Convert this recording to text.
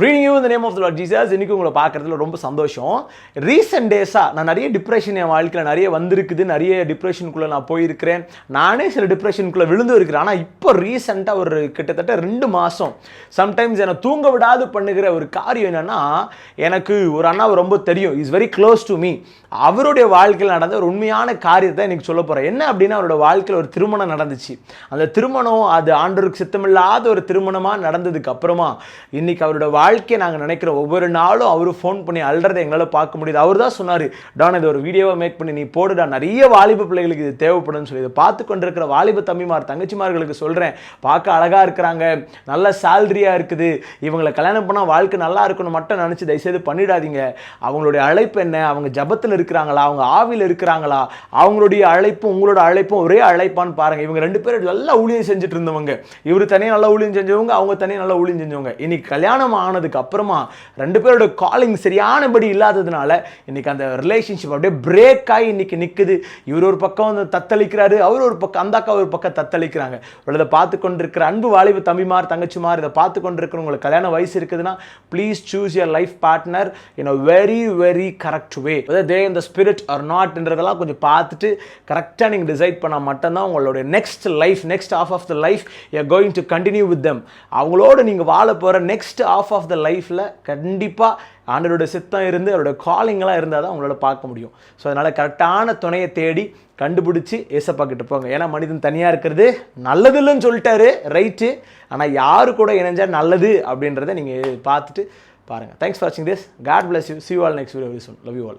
Greeting you in the name of the Lord Jesus. இன்னைக்கு உங்களை பார்க்கறதுல ரொம்ப சந்தோஷம். ரீசெண்ட் டேஸா நான் நிறைய டிப்ரெஷன் என் வாழ்க்கையில் நிறைய வந்திருக்குது. நிறைய டிப்ரெஷனுக்குள்ள நான் போயிருக்கிறேன். நானே சில டிப்ரெஷனுக்குள்ள விழுந்து இருக்கிறேன். ஆனால் இப்போ ரீசெண்டாக ஒரு கிட்டத்தட்ட 2 மாதம் சம்டைம்ஸ் என்னை தூங்க விடாது பண்ணுகிற ஒரு காரியம் என்னன்னா, எனக்கு ஒரு அண்ணாவை ரொம்ப தெரியும். Is very close to me. அவருடைய வாழ்க்கையில் நடந்த ஒரு உண்மையான காரியத்தை இன்னைக்கு சொல்ல போகிறேன். என்ன அப்படின்னா, அவரோட வாழ்க்கையில் ஒரு திருமணம் நடந்துச்சு. அந்த திருமணம் அது ஆண்டவருக்கு சித்தமில்லாத ஒரு திருமணமாக நடந்ததுக்கு அப்புறமா இன்னைக்கு அவரோட வாழ்க்கையை நாங்கள் நினைக்கிறோம். ஒவ்வொரு நாளும் அவரு ஃபோன் பண்ணி அல்றதை எங்களால் பார்க்க முடியுது. அவர் தான் சொன்னார், டான் இது ஒரு வீடியோவை மேக் பண்ணி நீ போடுடா, நிறைய வாலிப பிள்ளைகளுக்கு இது தேவைப்படும்னு சொல்லி. இதை பார்த்து கொண்டிருக்கிற வாலிப தம்பிமார் தங்கச்சிமார்களுக்கு சொல்கிறேன், பார்க்க அழகாக இருக்கிறாங்க, நல்ல சேலரியாக இருக்குது, இவங்களை கல்யாணம் பண்ணால் வாழ்க்கை நல்லா இருக்கணும் மட்டும் நினச்சி தயவுசெய்து பண்ணிடாதீங்க. அவங்களுடைய அழைப்பு என்ன, அவங்க ஜபத்தில் இருக்கிறாங்களா, அவங்க ஆவியில் இருக்கிறாங்களா, அவங்களுடைய அழைப்பும் உங்களோட அழைப்பும் ஒரே அழைப்பான்னு பாருங்கள். இவங்க 2 பேரும் நல்லா ஊழியம் செஞ்சுட்டு இருந்தவங்க. இவர் தனியாக நல்லா ஊழியம் செஞ்சவங்க, அவங்க தனியாக நல்லா ஊழியம் செஞ்சவங்க. இன்னைக்கு கல்யாணம் ஆனதுக்கு அப்புறமா 2 பேரோட காலிங் சரியானபடி இல்லாததுனால இன்னைக்கு அந்த ரிலேஷன்ஷிப் அப்படியே பிரேக் ஆகி இன்னைக்கு நிற்குது. இவர் ஒரு பக்கம் வந்து தத்தளிக்கிறாரு, அவர் ஒரு பக்கம், அந்த அக்கா ஒரு பக்கம் தத்தளிக்கிறாங்க. இதை பார்த்து கொண்டிருக்கிற அன்பு வாலிப தம்பிமார் தங்கச்சிமார், இதை பார்த்து கொண்டிருக்கிற உங்களுக்கு கல்யாண வயசு இருக்குதுன்னா please choose your life partner in a very very correct way. They இந்த ஸ்பிரிட் ஆர் நாட்ன்றதெல்லாம் கொஞ்சம் பார்த்துட்டு கரெக்டாக நீங்கள் டிசைட் பண்ணால் மட்டும்தான் உங்களுடைய next life, next half of the life you are going to continue with them. அவங்களோட நீங்கள் வாழ போகிற நெக்ஸ்ட் ஆஃப் ஆஃப் த லைஃப்பில் கண்டிப்பாக ஆண்டவரோட சித்தம் இருந்து அவரோட காலிங்கெலாம் இருந்தால் தான் உங்களால் பார்க்க முடியும். ஸோ அதனால் கரெக்டான துணையை தேடி கண்டுபிடிச்சி ஏசப்பா கிட்ட போங்க. ஏன்னா மனிதன் தனியாக இருக்கிறது நல்லதில்லைன்னு சொல்லிட்டாரு, ரைட்டு. ஆனால் யாரு கூட இணைஞ்சால் நல்லது அப்படின்றத நீங்கள் பார்த்துட்டு பாருங்கள். தேங்க்ஸ் ஃபார் வாட்சிங் this. God bless you. see you all next video very soon. Love you all.